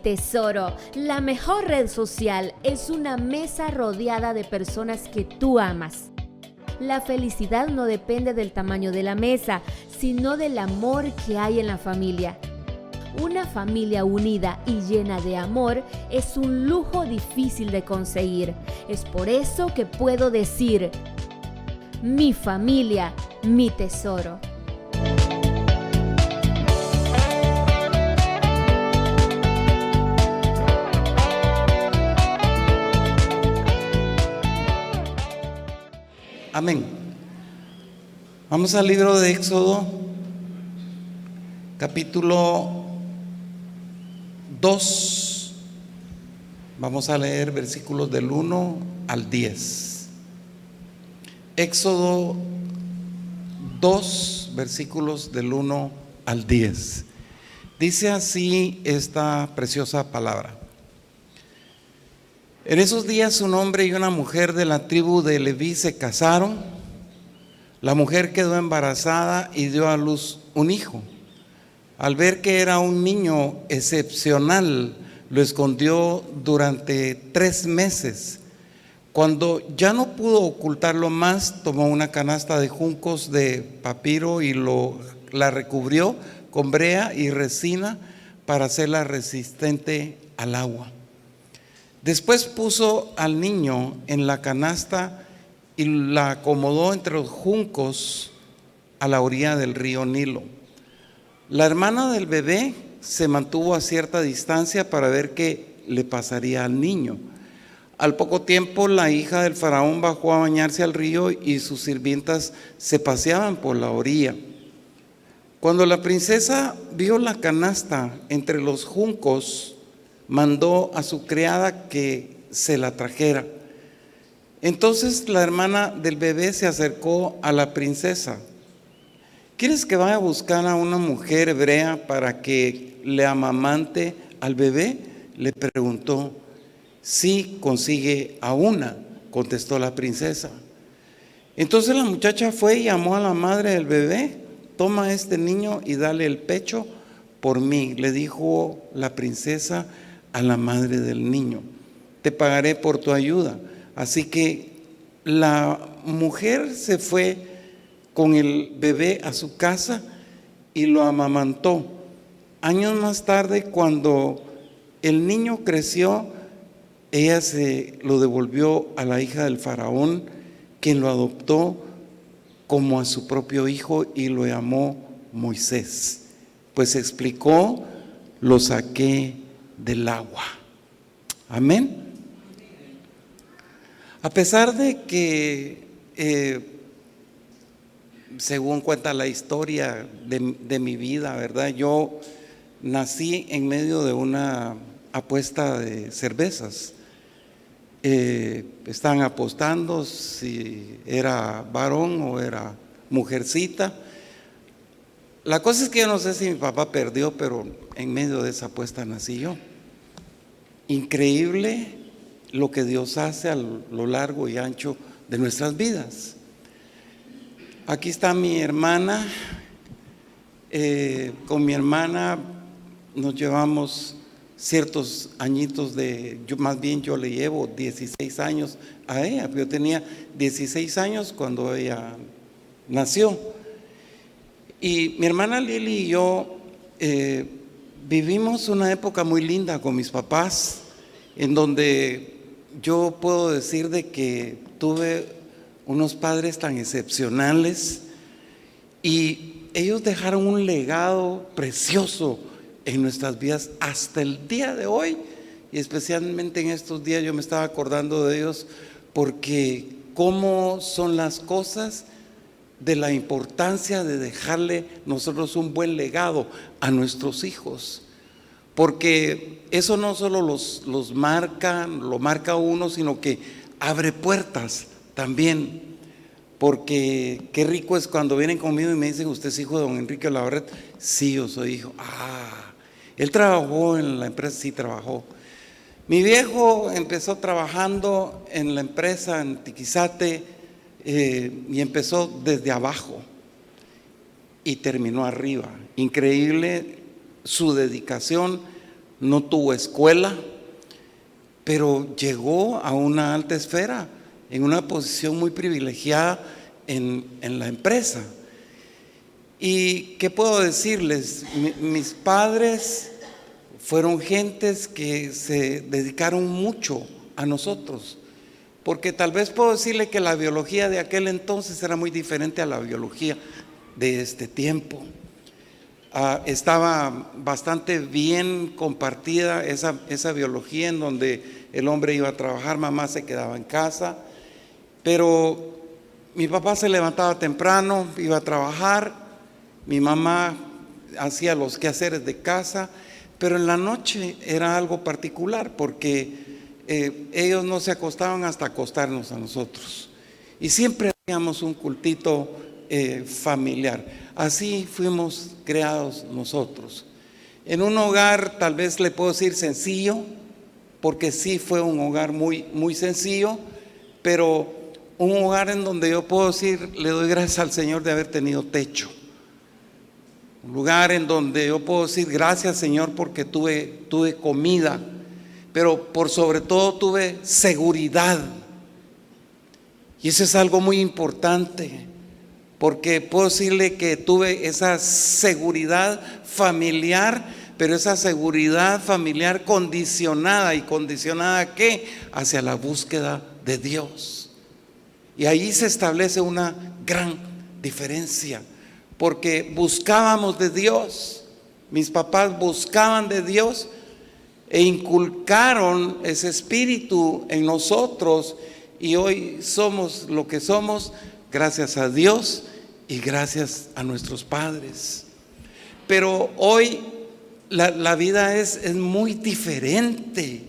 tesoro, la mejor red social es una mesa rodeada de personas que tú amas. La felicidad no depende del tamaño de la mesa, sino del amor que hay en la familia. Una familia unida y llena de amor es un lujo difícil de conseguir. Es por eso que puedo decir: mi familia, mi tesoro. Amén. Vamos al libro de Éxodo, capítulo 2. Vamos a leer versículos del 1 al 10. Éxodo 2, versículos del 1 al 10. Dice así esta preciosa palabra. En esos días un hombre y una mujer de la tribu de Leví se casaron. La mujer quedó embarazada y dio a luz un hijo. Al ver que era un niño excepcional, lo escondió durante 3 meses. Cuando ya no pudo ocultarlo más, tomó una canasta de juncos de papiro y la recubrió con brea y resina para hacerla resistente al agua. Después puso al niño en la canasta y la acomodó entre los juncos a la orilla del río Nilo. La hermana del bebé se mantuvo a cierta distancia para ver qué le pasaría al niño. Al poco tiempo, la hija del faraón bajó a bañarse al río y sus sirvientas se paseaban por la orilla. Cuando la princesa vio la canasta entre los juncos, mandó a su criada que se la trajera. Entonces la hermana del bebé se acercó a la princesa. ¿Quieres que vaya a buscar a una mujer hebrea para que le amamante al bebé?, le preguntó. Sí, consigue a una, contestó la princesa. Entonces la muchacha fue y llamó a la madre del bebé. Toma a este niño y dale el pecho por mí, le dijo la princesa a la madre del niño. Te pagaré por tu ayuda. Así que la mujer se fue con el bebé a su casa y lo amamantó. Años más tarde, cuando el niño creció, ella se lo devolvió a la hija del faraón, quien lo adoptó como a su propio hijo y lo llamó Moisés. Pues explicó: lo saqué del agua. Amén. A pesar de que según cuenta la historia de mi vida, ¿verdad? Yo nací en medio de una apuesta de cervezas. Estaban apostando si era varón o era mujercita. La cosa es que yo no sé si mi papá perdió, pero en medio de esa apuesta nací yo. Increíble lo que Dios hace a lo largo y ancho de nuestras vidas. Aquí está mi hermana. Con mi hermana nos llevamos ciertos añitos yo le llevo 16 años a ella. Yo tenía 16 años cuando ella nació. Y mi hermana Lili y yo vivimos una época muy linda con mis papás, en donde yo puedo decir de que tuve unos padres tan excepcionales y ellos dejaron un legado precioso en nuestras vidas hasta el día de hoy. Y especialmente en estos días yo me estaba acordando de ellos, porque cómo son las cosas, de la importancia de dejarle nosotros un buen legado a nuestros hijos, porque eso no solo lo marca uno, sino que abre puertas también. Porque qué rico es cuando vienen conmigo y me dicen: ¿usted es hijo de don Enrique Olavarret? Sí, yo soy hijo. Él trabajó en la empresa. Sí, trabajó. Mi viejo empezó trabajando en la empresa en Tiquizate, y empezó desde abajo y terminó arriba. Increíble su dedicación no tuvo escuela, pero llegó a una alta esfera, en una posición muy privilegiada en la empresa. ¿Y qué puedo decirles? Mis padres fueron gentes que se dedicaron mucho a nosotros, porque tal vez puedo decirle que la biología de aquel entonces era muy diferente a la biología de este tiempo. Estaba bastante bien compartida esa biología, en donde el hombre iba a trabajar, mamá se quedaba en casa, pero mi papá se levantaba temprano, iba a trabajar, mi mamá hacía los quehaceres de casa, pero en la noche era algo particular, porque ellos no se acostaban hasta acostarnos a nosotros, y siempre hacíamos un cultito familiar. Así fuimos creados nosotros, en un hogar, tal vez le puedo decir sencillo, porque sí fue un hogar muy, muy sencillo, pero un hogar en donde yo puedo decir, le doy gracias al Señor de haber tenido techo. Un lugar en donde yo puedo decir, gracias Señor, porque tuve comida, pero por sobre todo tuve seguridad. Y eso es algo muy importante, porque puedo decirle que tuve esa seguridad familiar, pero esa seguridad familiar condicionada. ¿Y condicionada a qué? Hacia la búsqueda de Dios. Y ahí se establece una gran diferencia, porque buscábamos de Dios. Mis papás buscaban de Dios e inculcaron ese espíritu en nosotros, y hoy somos lo que somos gracias a Dios y gracias a nuestros padres. Pero hoy la vida es muy diferente.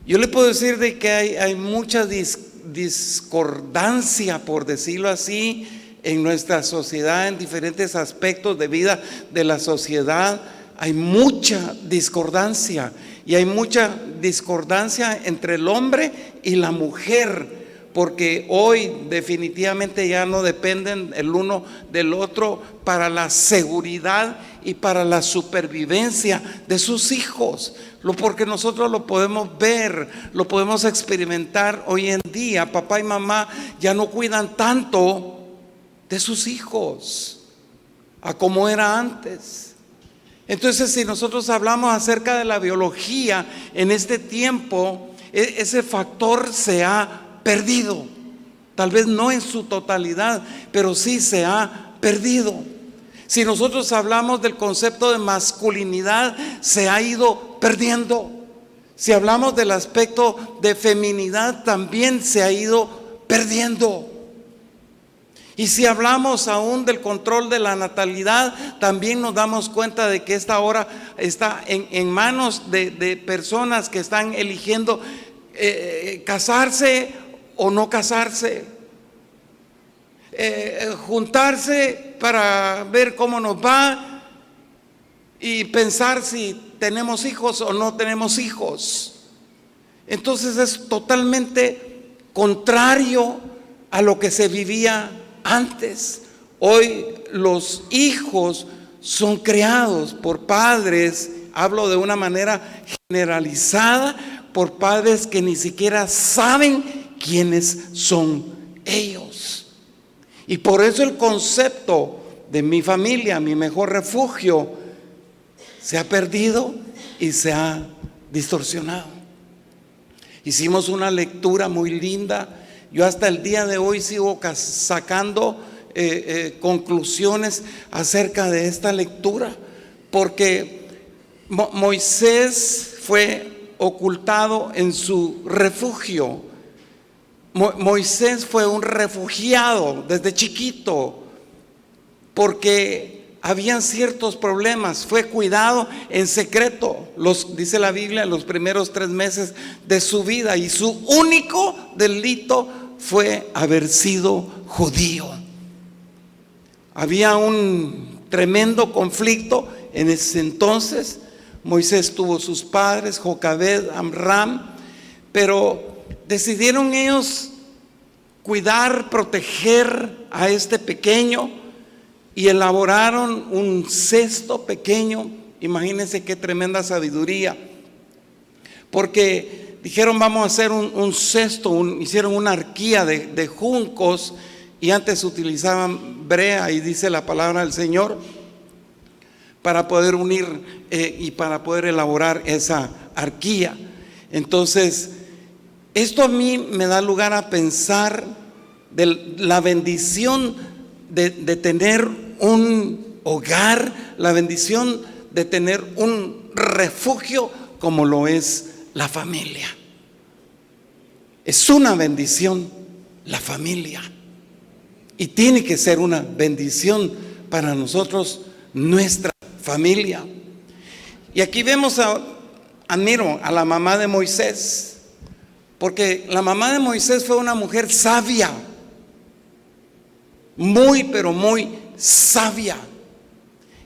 Yo le puedo decir de que hay mucha discordancia, por decirlo así, en nuestra sociedad, en diferentes aspectos de vida de la sociedad. Hay mucha discordancia, y hay mucha discordancia entre el hombre y la mujer, porque hoy definitivamente ya no dependen el uno del otro para la seguridad y para la supervivencia de sus hijos, porque nosotros lo podemos ver, lo podemos experimentar hoy en día. Papá y mamá ya no cuidan tanto de sus hijos a como era antes. Entonces, si nosotros hablamos acerca de la biología en este tiempo, ese factor se ha perdido. Tal vez no en su totalidad, pero sí se ha perdido. Si nosotros hablamos del concepto de masculinidad, se ha ido perdiendo. Si hablamos del aspecto de feminidad, también se ha ido perdiendo. Y si hablamos aún del control de la natalidad, también nos damos cuenta de que esta hora está en manos de personas que están eligiendo casarse o no casarse, juntarse para ver cómo nos va y pensar si tenemos hijos o no tenemos hijos. Entonces es totalmente contrario a lo que se vivía antes. Hoy los hijos son creados por padres, hablo de una manera generalizada, por padres que ni siquiera saben quiénes son ellos. Y por eso el concepto de mi familia, mi mejor refugio, se ha perdido y se ha distorsionado. Hicimos una lectura muy linda. Yo hasta el día de hoy sigo sacando conclusiones acerca de esta lectura, porque Moisés fue ocultado en su refugio. Moisés fue un refugiado desde chiquito, porque habían ciertos problemas. Fue cuidado en secreto, dice la Biblia, los primeros 3 meses de su vida, y su único delito fue haber sido judío. Había un tremendo conflicto en ese entonces. Moisés tuvo sus padres, Jocabed, Amram, pero decidieron ellos cuidar, proteger a este pequeño, y elaboraron un cesto pequeño Imagínense qué tremenda sabiduría. Porque dijeron, vamos a hacer un cesto, hicieron una arquía de juncos, y antes utilizaban brea, y dice la palabra del Señor, para poder unir y para poder elaborar esa arquía. Entonces, esto a mí me da lugar a pensar de la bendición de tener un hogar, la bendición de tener un refugio como lo es la familia. Es una bendición la familia, y tiene que ser una bendición para nosotros nuestra familia. Y aquí vemos admiro a la mamá de Moisés, porque la mamá de Moisés fue una mujer sabia, muy pero muy sabia.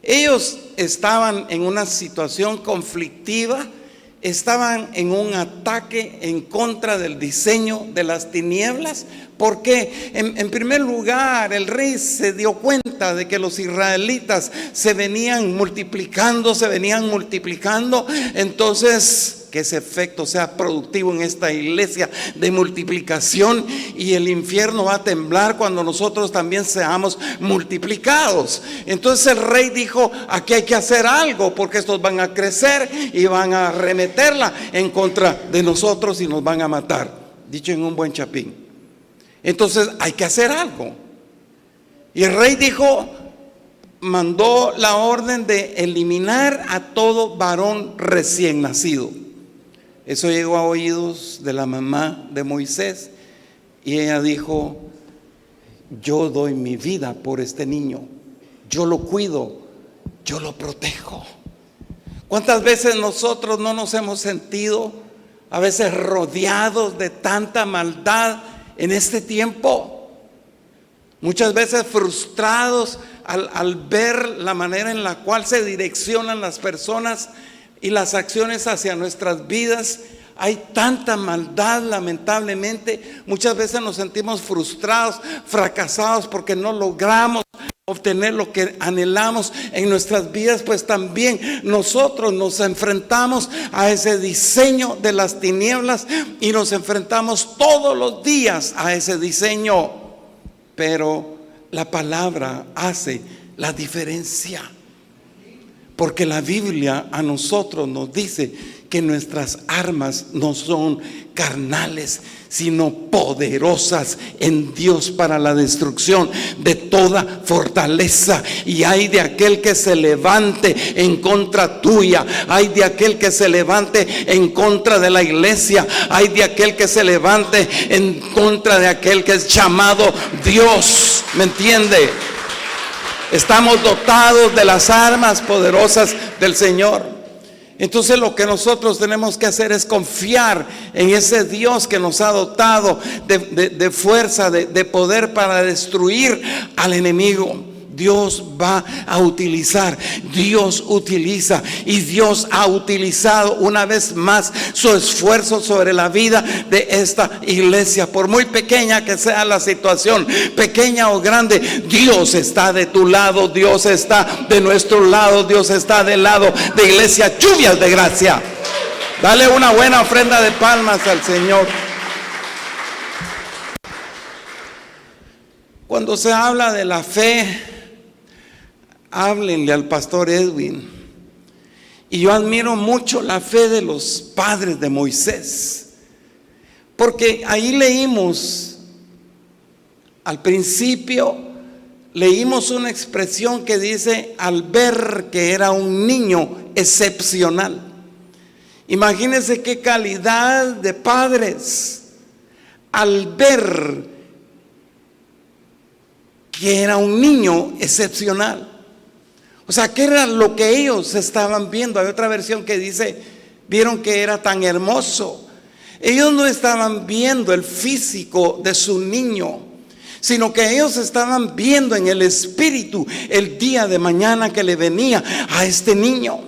Ellos estaban en una situación conflictiva, estaban en un ataque en contra del diseño de las tinieblas, porque en primer lugar el rey se dio cuenta de que los israelitas se venían multiplicando, entonces que ese efecto sea productivo en esta iglesia de multiplicación, y el infierno va a temblar cuando nosotros también seamos multiplicados. Entonces el rey dijo, aquí hay que hacer algo, porque estos van a crecer y van a arremeterla en contra de nosotros y nos van a matar, dicho en un buen chapín. Entonces hay que hacer algo. Y el rey mandó la orden de eliminar a todo varón recién nacido. Eso llegó a oídos de la mamá de Moisés, y ella dijo, yo doy mi vida por este niño, yo lo cuido, yo lo protejo. ¿Cuántas veces nosotros no nos hemos sentido a veces rodeados de tanta maldad en este tiempo? Muchas veces frustrados al ver la manera en la cual se direccionan las personas y las acciones hacia nuestras vidas. Hay tanta maldad, lamentablemente. Muchas veces nos sentimos frustrados, fracasados, porque no logramos obtener lo que anhelamos en nuestras vidas. Pues también nosotros nos enfrentamos a ese diseño de las tinieblas, y nos enfrentamos todos los días a ese diseño. Pero la palabra hace la diferencia, porque la Biblia a nosotros nos dice que nuestras armas no son carnales, sino poderosas en Dios para la destrucción de toda fortaleza. Y hay de aquel que se levante en contra tuya, hay de aquel que se levante en contra de la iglesia, hay de aquel que se levante en contra de aquel que es llamado Dios. ¿Me entiende? Estamos dotados de las armas poderosas del Señor. Entonces lo que nosotros tenemos que hacer es confiar en ese Dios que nos ha dotado de fuerza, de poder para destruir al enemigo. Dios va a utilizar, Dios utiliza, y Dios ha utilizado una vez más su esfuerzo sobre la vida de esta iglesia. Por muy pequeña que sea la situación, pequeña o grande, Dios está de tu lado, Dios está de nuestro lado, Dios está del lado de Iglesia Lluvias de Gracia. Dale una buena ofrenda de palmas al Señor. Cuando se habla de la fe, háblenle al pastor Edwin. Y yo admiro mucho la fe de los padres de Moisés, porque ahí leímos, al principio leímos una expresión que dice, al ver que era un niño excepcional. Imagínense qué calidad de padres, al ver que era un niño excepcional. O sea, ¿qué era lo que ellos estaban viendo? Hay otra versión que dice, vieron que era tan hermoso. Ellos no estaban viendo el físico de su niño, sino que ellos estaban viendo en el espíritu el día de mañana que le venía a este niño.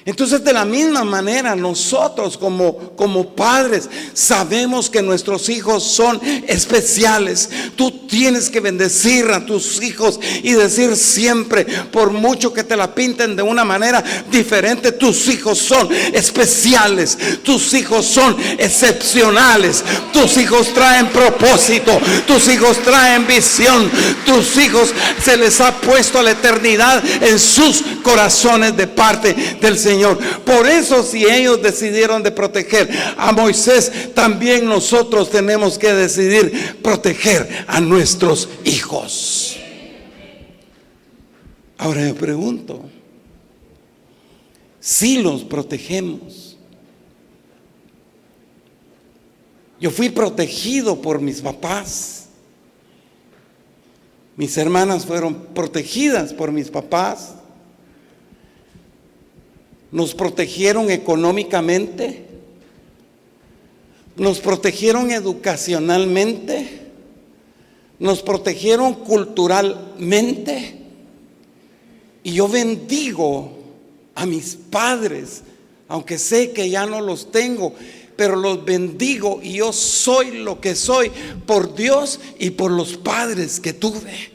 Entonces, de la misma manera, nosotros como padres sabemos que nuestros hijos son especiales. Tú tienes que bendecir a tus hijos y decir siempre, por mucho que te la pinten de una manera diferente, tus hijos son especiales, tus hijos son excepcionales, tus hijos traen propósito, tus hijos traen visión, tus hijos se les ha puesto la eternidad en sus corazones de parte del Señor. Por eso, si ellos decidieron de proteger a Moisés, también nosotros tenemos que decidir proteger a nuestros hijos. Ahora yo pregunto, si los protegemos. Yo fui protegido por mis papás. Mis hermanas fueron protegidas por mis papás. Nos protegieron económicamente, nos protegieron educacionalmente, nos protegieron culturalmente. Y yo bendigo a mis padres, aunque sé que ya no los tengo, pero los bendigo, y yo soy lo que soy por Dios y por los padres que tuve.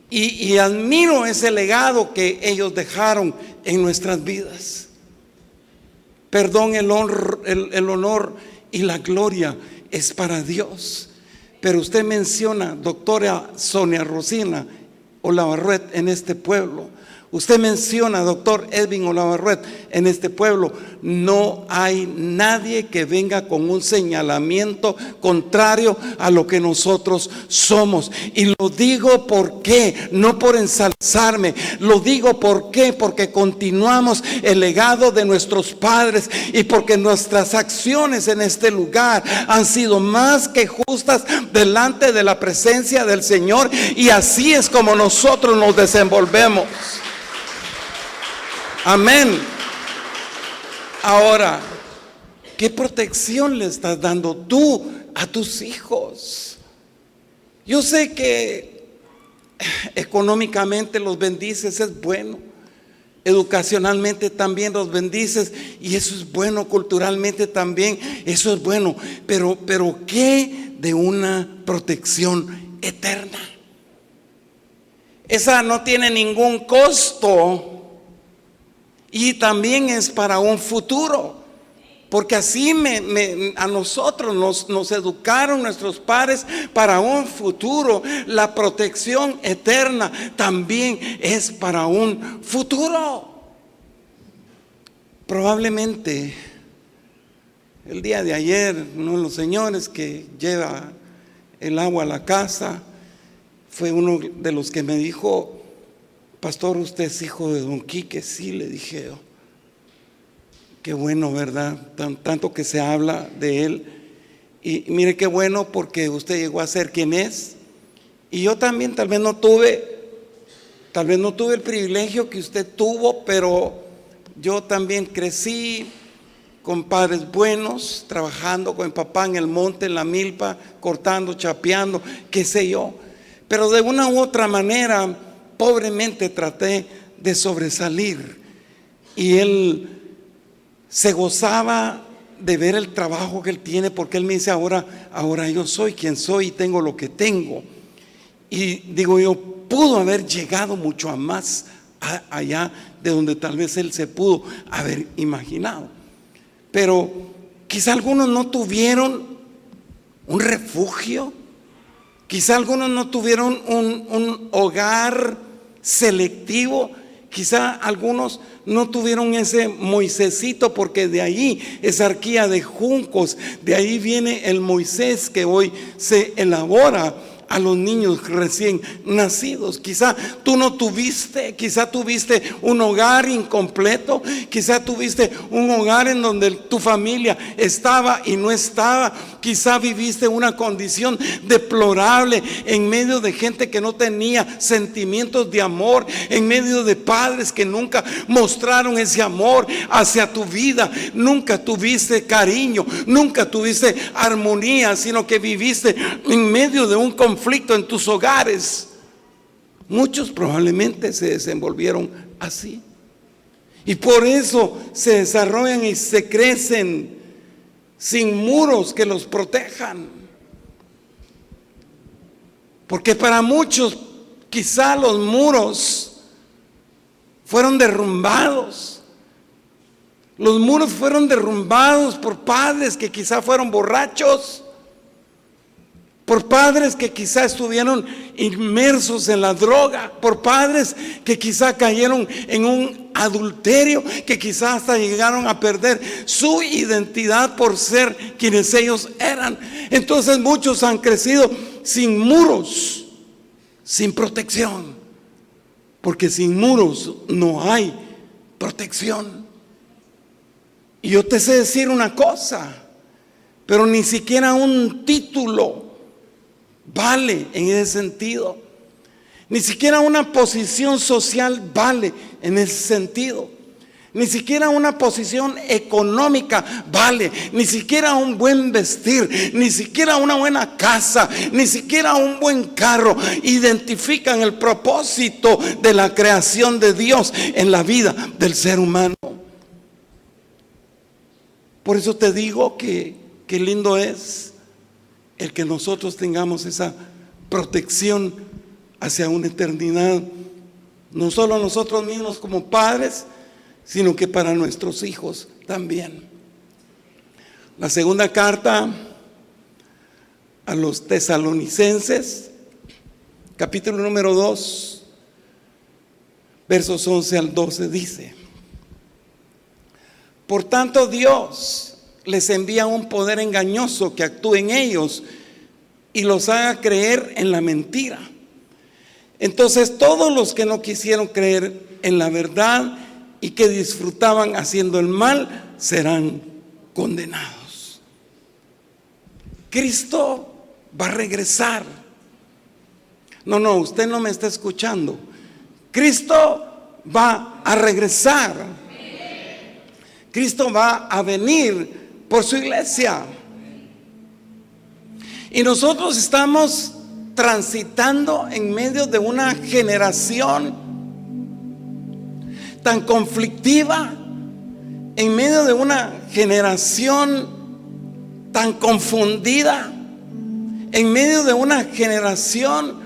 Y admiro ese legado que ellos dejaron en nuestras vidas. Perdón, el honor y la gloria es para Dios. Pero usted menciona, doctora Sonia Rosina Olavarruet, en este pueblo. Usted menciona, doctor Edwin Olavarruet, en este pueblo. No hay nadie que venga con un señalamiento contrario a lo que nosotros somos. Y lo digo porque, no por ensalzarme, lo digo porque continuamos el legado de nuestros padres, y porque nuestras acciones en este lugar han sido más que justas delante de la presencia del Señor, y así es como nosotros nos desenvolvemos. Amén. Ahora, ¿qué protección le estás dando tú a tus hijos? Yo sé que económicamente los bendices, es bueno. Educacionalmente también los bendices, y eso es bueno. Culturalmente también, eso es bueno. Pero ¿qué de una protección eterna? Esa no tiene ningún costo. Y también es para un futuro, porque así a nosotros nos educaron nuestros padres para un futuro. La protección eterna también es para un futuro. Probablemente el día de ayer, uno de los señores que lleva el agua a la casa fue uno de los que me dijo: pastor, ¿usted es hijo de don Quique? Sí, le dije yo. Qué bueno, ¿verdad? Tanto que se habla de él. Y mire qué bueno, porque usted llegó a ser quien es. Y yo también tal vez no tuve el privilegio que usted tuvo, pero yo también crecí con padres buenos, trabajando con mi papá en el monte, en la milpa, cortando, chapeando, qué sé yo. Pero de una u otra manera, pobremente traté de sobresalir, y él se gozaba de ver el trabajo que él tiene, porque él me dice: ahora yo soy quien soy y tengo lo que tengo. Y digo yo, pudo haber llegado mucho a más allá de donde tal vez él se pudo haber imaginado. Pero quizá algunos no tuvieron un refugio, quizá algunos no tuvieron un hogar selectivo, quizá algunos no tuvieron ese Moisésito, porque de ahí esa arquía de juncos, de ahí viene el Moisés que hoy se elabora a los niños recién nacidos. Quizá tú no tuviste, quizá tuviste un hogar incompleto, quizá tuviste un hogar en donde tu familia estaba y no estaba, quizá viviste una condición deplorable en medio de gente que no tenía sentimientos de amor, en medio de padres que nunca mostraron ese amor hacia tu vida, nunca tuviste cariño, nunca tuviste armonía, sino que viviste en medio de un conflicto en tus hogares. Muchos probablemente se desenvolvieron así. Y por eso se desarrollan y se crecen sin muros que los protejan. Porque para muchos quizá los muros fueron derrumbados. Los muros fueron derrumbados por padres que quizá fueron borrachos, por padres que quizá estuvieron inmersos en la droga, por padres que quizá cayeron en un adulterio, que quizá hasta llegaron a perder su identidad por ser quienes ellos eran. Entonces muchos han crecido sin muros, sin protección, porque sin muros no hay protección. Y yo te sé decir una cosa, pero ni siquiera un título vale en ese sentido. Ni siquiera una posición social vale en ese sentido. Ni siquiera una posición económica vale. Ni siquiera un buen vestir. Ni siquiera una buena casa. Ni siquiera un buen carro identifican el propósito de la creación de Dios en la vida del ser humano. Por eso te digo que qué lindo es el que nosotros tengamos esa protección hacia una eternidad, no solo nosotros mismos como padres, sino que para nuestros hijos también. La segunda carta a los Tesalonicenses, capítulo número 2, versos 11 al 12 dice: por tanto, Dios les envía un poder engañoso que actúe en ellos y los haga creer en la mentira. Entonces todos los que no quisieron creer en la verdad y que disfrutaban haciendo el mal serán condenados. Cristo va a regresar. No, usted no me está escuchando. Cristo va a regresar. Cristo va a venir por su iglesia. Y nosotros estamos transitando en medio de una generación tan conflictiva, en medio de una generación tan confundida, en medio de una generación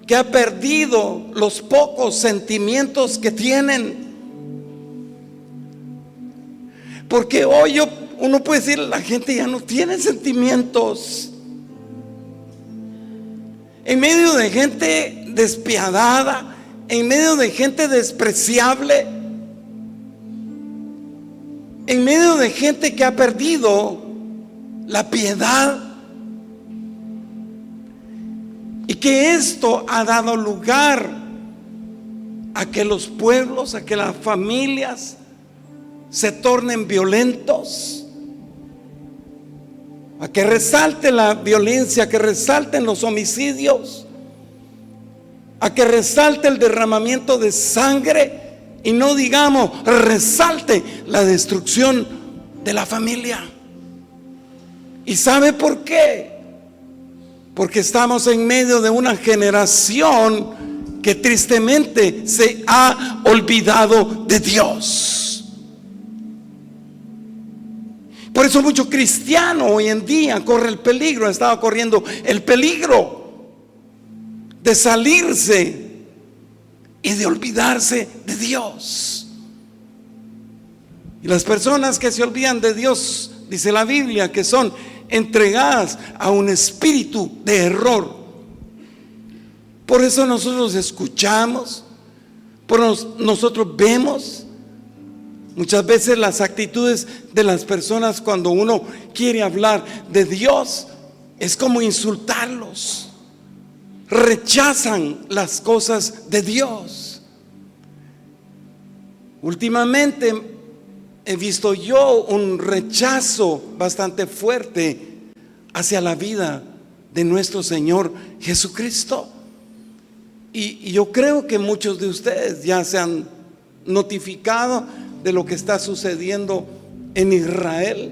que ha perdido los pocos sentimientos que tienen. Porque hoy uno puede decir, la gente ya no tiene sentimientos. En medio de gente despiadada, en medio de gente despreciable, en medio de gente que ha perdido la piedad, y que esto ha dado lugar a que los pueblos, a que las familias se tornen violentos, a que resalte la violencia, a que resalten los homicidios, a que resalte el derramamiento de sangre, y no digamos resalte la destrucción de la familia. ¿Y sabe por qué? Porque estamos en medio de una generación que tristemente se ha olvidado de Dios. Por eso mucho cristiano hoy en día corre el peligro, estaba corriendo el peligro de salirse y de olvidarse de Dios. Y las personas que se olvidan de Dios, dice la Biblia, que son entregadas a un espíritu de error. Por eso nosotros escuchamos, nosotros vemos muchas veces las actitudes de las personas cuando uno quiere hablar de Dios. Es como insultarlos. Rechazan las cosas de Dios. Últimamente he visto yo un rechazo bastante fuerte hacia la vida de nuestro Señor Jesucristo. Y yo creo que muchos de ustedes ya se han notificado de lo que está sucediendo en Israel,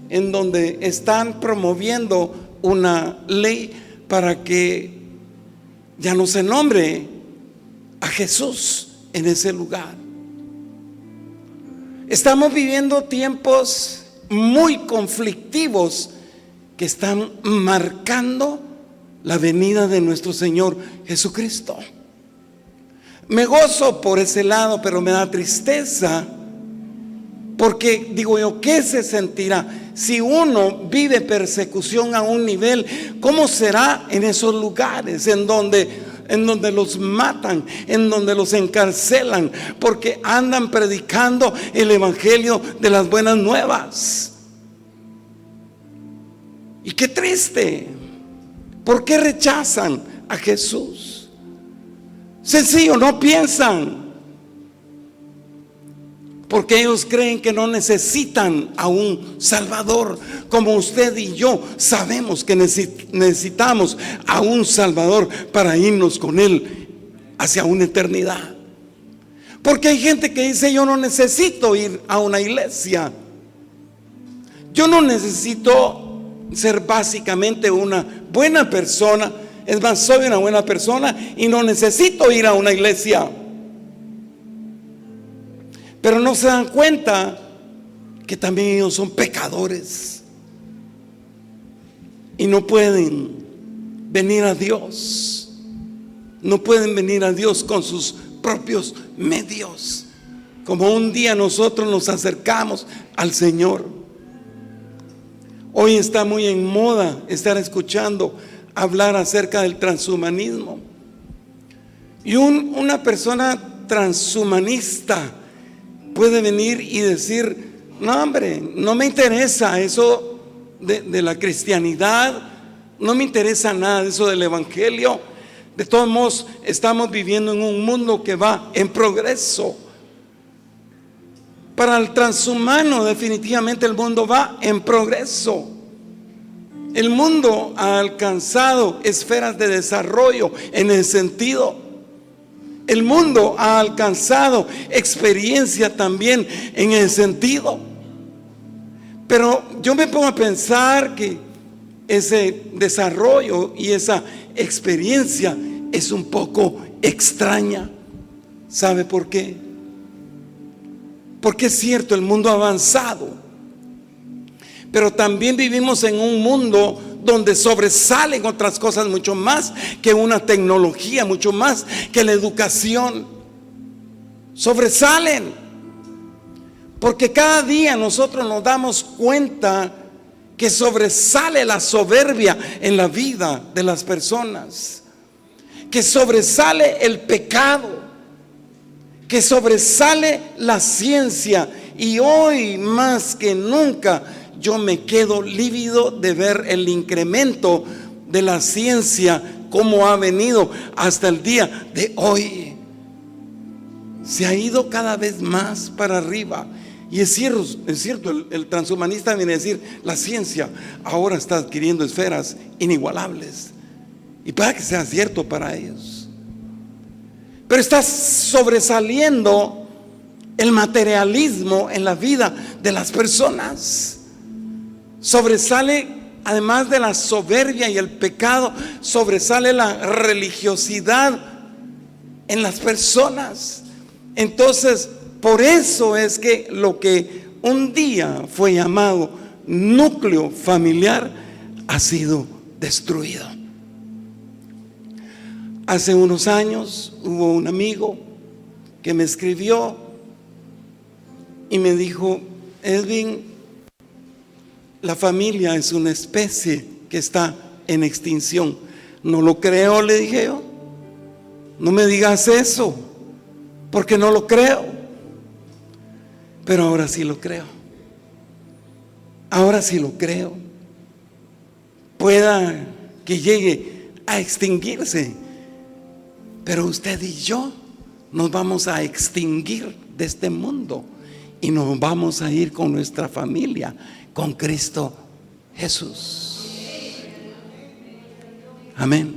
en donde están promoviendo una ley para que ya no se nombre a Jesús en ese lugar. Estamos viviendo tiempos muy conflictivos que están marcando la venida de nuestro Señor Jesucristo. Me gozo por ese lado, pero me da tristeza, porque digo yo, ¿qué se sentirá si uno vive persecución a un nivel? ¿Cómo será en esos lugares en donde los matan, en donde los encarcelan, porque andan predicando el evangelio de las buenas nuevas? Y qué triste. ¿Por qué rechazan a Jesús? Sencillo, no piensan. Porque ellos creen que no necesitan a un Salvador, como usted y yo sabemos que necesitamos a un Salvador para irnos con Él hacia una eternidad. Porque hay gente que dice: yo no necesito ir a una iglesia, yo no necesito ser básicamente una buena persona, es más, soy una buena persona y no necesito ir a una iglesia. Pero no se dan cuenta que también ellos son pecadores y no pueden venir a Dios. No pueden venir a Dios con sus propios medios, como un día nosotros nos acercamos al Señor. Hoy está muy en moda estar escuchando hablar acerca del transhumanismo. Y una persona transhumanista puede venir y decir: no, hombre, no me interesa eso de la cristianidad, no me interesa nada de eso del evangelio. De todos modos, estamos viviendo en un mundo que va en progreso. Para el transhumano, definitivamente el mundo va en progreso. El mundo ha alcanzado esferas de desarrollo en ese sentido. El mundo ha alcanzado experiencia también en ese sentido. Pero yo me pongo a pensar que ese desarrollo y esa experiencia es un poco extraña. ¿Sabe por qué? Porque es cierto, el mundo ha avanzado, pero también vivimos en un mundo donde sobresalen otras cosas mucho más que una tecnología, mucho más que la educación. Sobresalen, porque cada día nosotros nos damos cuenta que sobresale la soberbia en la vida de las personas, que sobresale el pecado, que sobresale la ciencia. Y hoy más que nunca yo me quedo lívido de ver el incremento de la ciencia, cómo ha venido hasta el día de hoy. Se ha ido cada vez más para arriba. Y es cierto, el transhumanista viene a decir: la ciencia ahora está adquiriendo esferas inigualables. Y puede que sea cierto para ellos, pero está sobresaliendo el materialismo en la vida de las personas. Sobresale, además de la soberbia y el pecado, sobresale la religiosidad en las personas. Entonces, por eso es que lo que un día fue llamado núcleo familiar ha sido destruido. Hace unos años hubo un amigo que me escribió y me dijo: Edwin, la familia es una especie que está en extinción. No lo creo, le dije yo. No me digas eso, porque no lo creo. Pero ahora sí lo creo. Ahora sí lo creo. Pueda que llegue a extinguirse, pero usted y yo nos vamos a extinguir de este mundo y nos vamos a ir con nuestra familia, con Cristo Jesús. Amén.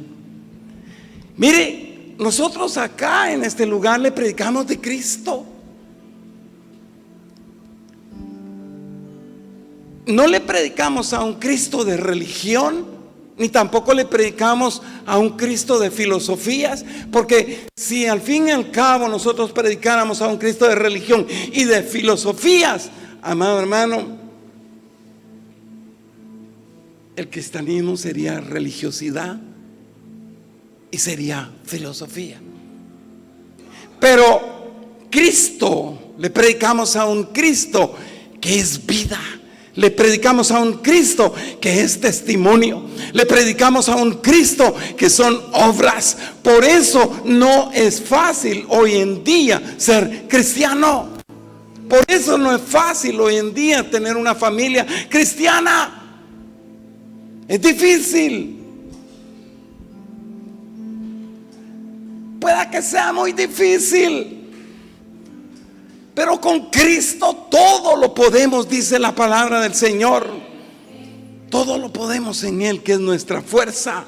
Mire, nosotros acá en este lugar le predicamos de Cristo. No le predicamos a un Cristo de religión, ni tampoco le predicamos a un Cristo de filosofías, porque si al fin y al cabo nosotros predicáramos a un Cristo de religión y de filosofías, amado hermano, el cristianismo sería religiosidad y sería filosofía. Pero Cristo, le predicamos a un Cristo que es vida. Le predicamos a un Cristo que es testimonio. Le predicamos a un Cristo que son obras. Por eso no es fácil hoy en día ser cristiano. Por eso no es fácil hoy en día tener una familia cristiana. Es difícil. Pueda que sea muy difícil, pero con Cristo todo lo podemos, dice la palabra del Señor. Todo lo podemos en Él, que es nuestra fuerza.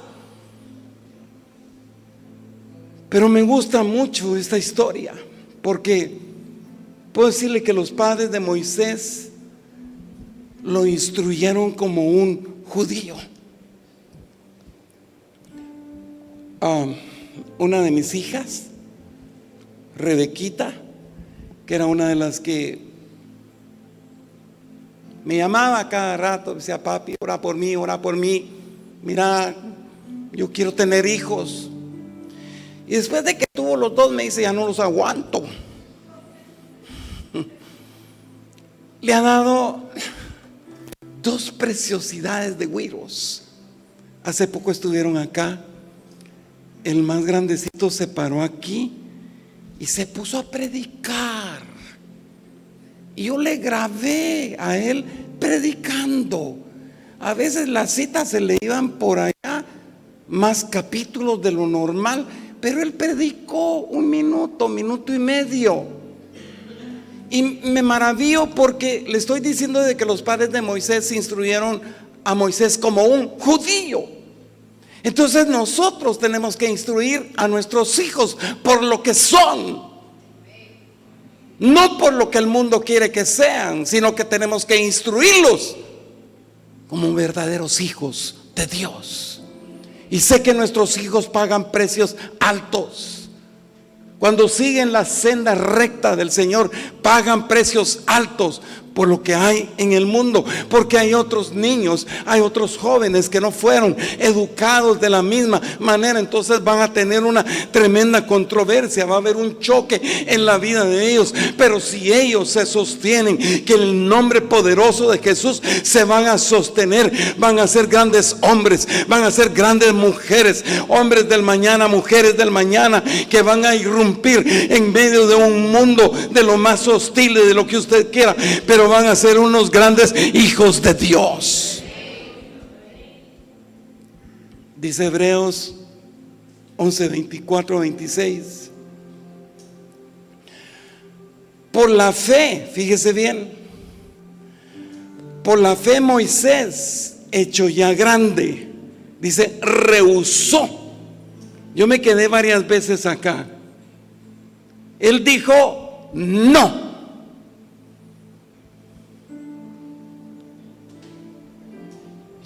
Pero me gusta mucho esta historia, porque puedo decirle que los padres de Moisés lo instruyeron como un judío. Una de mis hijas, Rebequita, que era una de las que me llamaba cada rato, decía: papi, ora por mí, mira, yo quiero tener hijos. Y después de que tuvo los dos, me dice: ya no los aguanto. Le ha dado 2 preciosidades de güiros. Hace poco estuvieron acá. El más grandecito se paró aquí y se puso a predicar. Y yo le grabé a él predicando. A veces las citas se le iban por allá, más capítulos de lo normal, pero él predicó 1 minuto, 1 minuto y medio. Y me maravillo porque le estoy diciendo de que los padres de Moisés instruyeron a Moisés como un judío. Entonces nosotros tenemos que instruir a nuestros hijos por lo que son, no por lo que el mundo quiere que sean, sino que tenemos que instruirlos como verdaderos hijos de Dios. Y sé que nuestros hijos pagan precios altos. Cuando siguen la senda recta del Señor, pagan precios altos por lo que hay en el mundo, porque hay otros niños, hay otros jóvenes que no fueron educados de la misma manera. Entonces van a tener una tremenda controversia, va a haber un choque en la vida de ellos. Pero si ellos se sostienen, que en el nombre poderoso de Jesús se van a sostener, van a ser grandes hombres, van a ser grandes mujeres, hombres del mañana, mujeres del mañana, que van a irrumpir en medio de un mundo de lo más hostil, de lo que usted quiera, pero van a ser unos grandes hijos de Dios. Dice Hebreos 11, 24, 26. Por la fe, fíjese bien, por la fe Moisés, hecho ya grande, dice, rehusó. Yo me quedé varias veces acá. Él dijo no.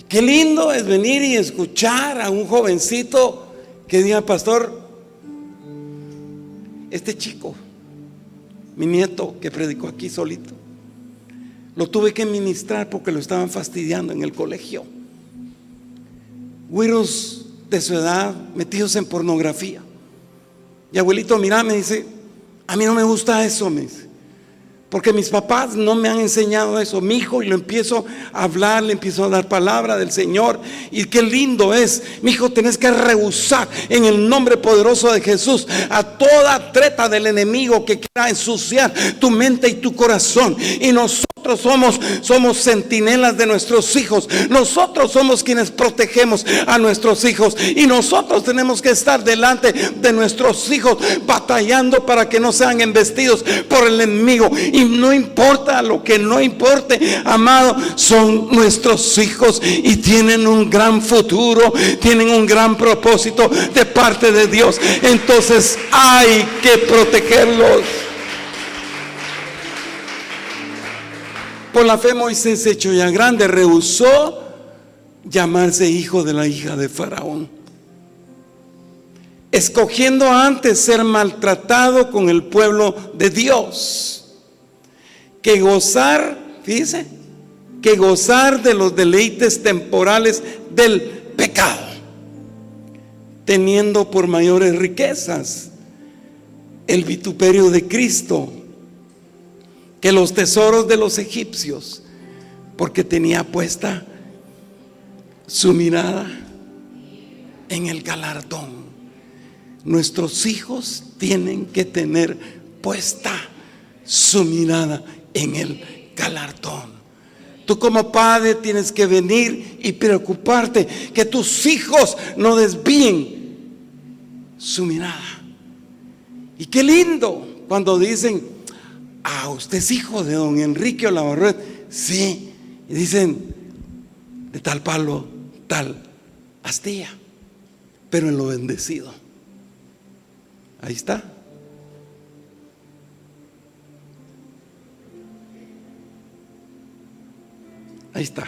Qué lindo es venir y escuchar a un jovencito que diga: pastor, este chico, mi nieto que predicó aquí solito, lo tuve que ministrar porque lo estaban fastidiando en el colegio. Güiros de su edad metidos en pornografía. Y abuelito, mira, me dice: a mí no me gusta eso, me dice, porque mis papás no me han enseñado eso. Mi hijo, y lo empiezo a hablar, le empiezo a dar palabra del Señor. Y qué lindo es, mi hijo, tenés que rehusar en el nombre poderoso de Jesús a toda treta del enemigo que quiera ensuciar tu mente y tu corazón. Y nosotros somos centinelas de nuestros hijos. Nosotros somos quienes protegemos a nuestros hijos. Y nosotros tenemos que estar delante de nuestros hijos, batallando para que no sean embestidos por el enemigo. Y no importa lo que no importe, amado, son nuestros hijos y tienen un gran futuro, tienen un gran propósito de parte de Dios. Entonces hay que protegerlos. Por la fe Moisés, hecho ya grande, rehusó llamarse hijo de la hija de Faraón, escogiendo antes ser maltratado con el pueblo de Dios, que gozar, fíjese, que gozar de los deleites temporales del pecado, teniendo por mayores riquezas el vituperio de Cristo que los tesoros de los egipcios, porque tenía puesta su mirada en el galardón. Nuestros hijos tienen que tener puesta su mirada en el galardón. Tú como padre tienes que venir y preocuparte que tus hijos no desvíen su mirada. Y qué lindo cuando dicen: ah, usted es hijo de don Enrique Olavarruet. Sí, y dicen: de tal palo, tal astilla, pero en lo bendecido. Ahí está. Ahí está.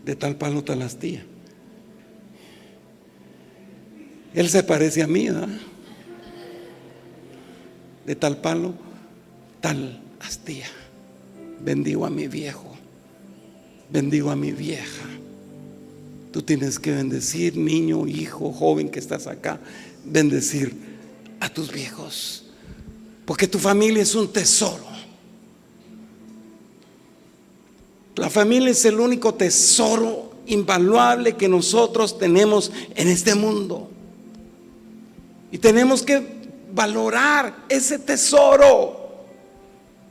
De tal palo, tal astilla. Él se parece a mí, ¿verdad? De tal palo, tal astilla. Bendigo a mi viejo, bendigo a mi vieja. Tú tienes que bendecir, niño, hijo, joven que estás acá, bendecir a tus viejos, porque tu familia es un tesoro. La familia es el único tesoro invaluable que nosotros tenemos en este mundo, y tenemos que valorar ese tesoro,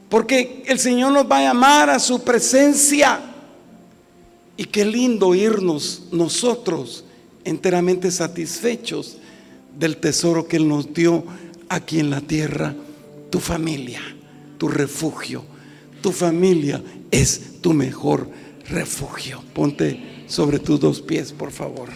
porque el Señor nos va a llamar a su presencia. Y qué lindo irnos nosotros enteramente satisfechos del tesoro que Él nos dio aquí en la tierra. Tu familia, tu refugio. Tu familia es tu mejor refugio. Ponte sobre tus dos pies, por favor.